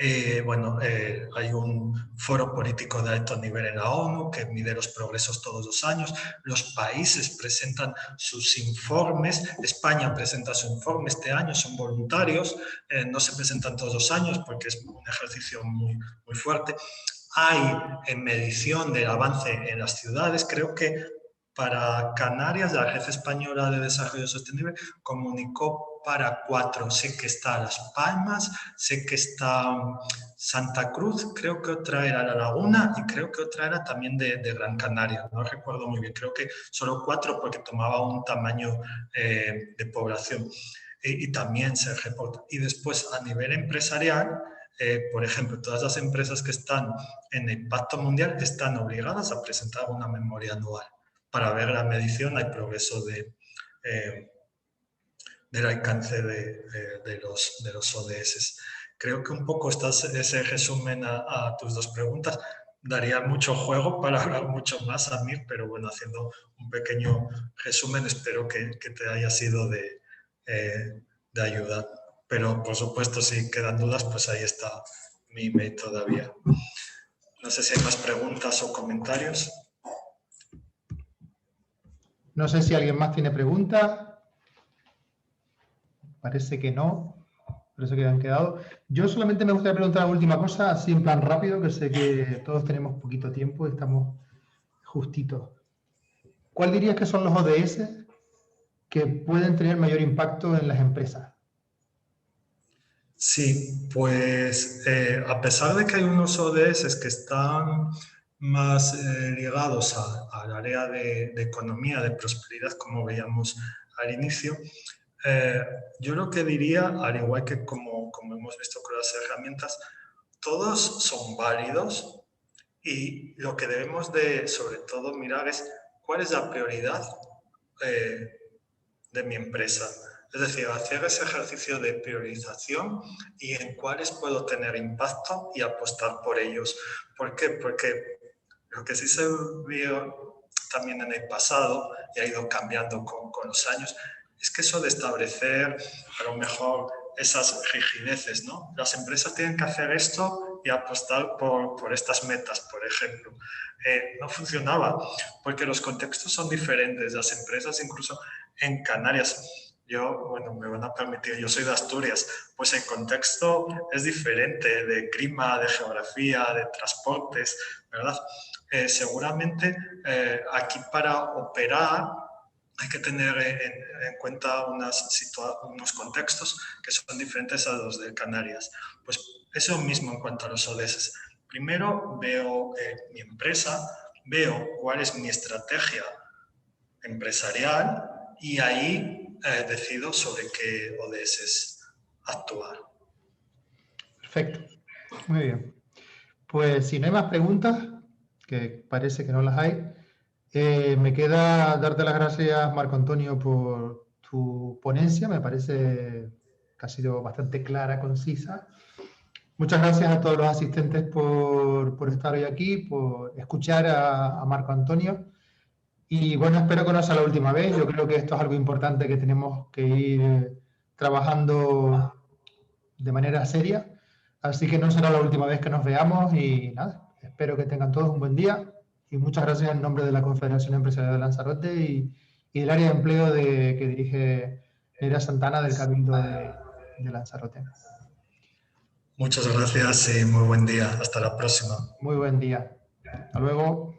Speaker 2: Hay un foro político de alto nivel en la ONU que mide los progresos todos los años. Los países presentan sus informes. España presenta su informe este año, son voluntarios. No se presentan todos los años porque es un ejercicio muy, muy fuerte. Hay medición del avance en las ciudades. Creo que para Canarias, la Agencia Española de Desarrollo Sostenible comunicó para 4. Sé que está Las Palmas, sé que está Santa Cruz, creo que otra era La Laguna y creo que otra era también de Gran Canaria. No recuerdo muy bien, creo que solo 4 porque tomaba un tamaño de población. Y también se reporta. Y después, a nivel empresarial, por ejemplo, todas las empresas que están en el Pacto Mundial están obligadas a presentar una memoria anual para ver la medición al progreso del alcance de los ODS. Creo que un poco ese resumen a tus dos preguntas. Daría mucho juego para hablar mucho más, Amir, pero bueno, haciendo un pequeño resumen, espero que te haya sido de ayuda. Pero, por supuesto, si quedan dudas, pues ahí está mi email todavía. No sé si hay más preguntas o comentarios.
Speaker 1: No sé si alguien más tiene preguntas. Parece que no. Parece que han quedado. Yo solamente me gustaría preguntar la última cosa, así en plan rápido, que sé que todos tenemos poquito tiempo y estamos justitos. ¿Cuál dirías que son los ODS que pueden tener mayor impacto en las empresas?
Speaker 2: Sí, pues a pesar de que hay unos ODS que están más ligados al área de economía, de prosperidad, como veíamos al inicio, yo lo que diría, al igual que como hemos visto con las herramientas, todos son válidos y lo que debemos de, sobre todo, mirar es cuál es la prioridad de mi empresa. Es decir, hacer ese ejercicio de priorización y en cuáles puedo tener impacto y apostar por ellos. ¿Por qué? Porque lo que sí se vio también en el pasado y ha ido cambiando con los años es que eso de establecer a lo mejor esas rigideces, ¿no? Las empresas tienen que hacer esto y apostar por estas metas, por ejemplo. No funcionaba porque los contextos son diferentes. Las empresas, incluso en Canarias, me van a permitir, yo soy de Asturias, pues el contexto es diferente de clima, de geografía, de transportes, ¿verdad? Seguramente aquí para operar hay que tener en cuenta unos contextos que son diferentes a los de Canarias. Pues eso mismo en cuanto a los ODS. Primero veo mi empresa, veo cuál es mi estrategia empresarial y ahí decido sobre qué ODS actuar.
Speaker 1: Perfecto. Muy bien. Pues si no hay más preguntas, que parece que no las hay, me queda darte las gracias, Marco Antonio, por tu ponencia. Me parece que ha sido bastante clara, concisa. Muchas gracias a todos los asistentes por estar hoy aquí, por escuchar a Marco Antonio. Y bueno, espero que no sea la última vez. Yo creo que esto es algo importante que tenemos que ir trabajando de manera seria. Así que no será la última vez que nos veamos y nada, espero que tengan todos un buen día y muchas gracias en nombre de la Confederación Empresarial de Lanzarote y del área de empleo que dirige Nerea Santana del Cabildo de Lanzarote.
Speaker 2: Muchas gracias y muy buen día. Hasta la próxima.
Speaker 1: Muy buen día. Hasta luego.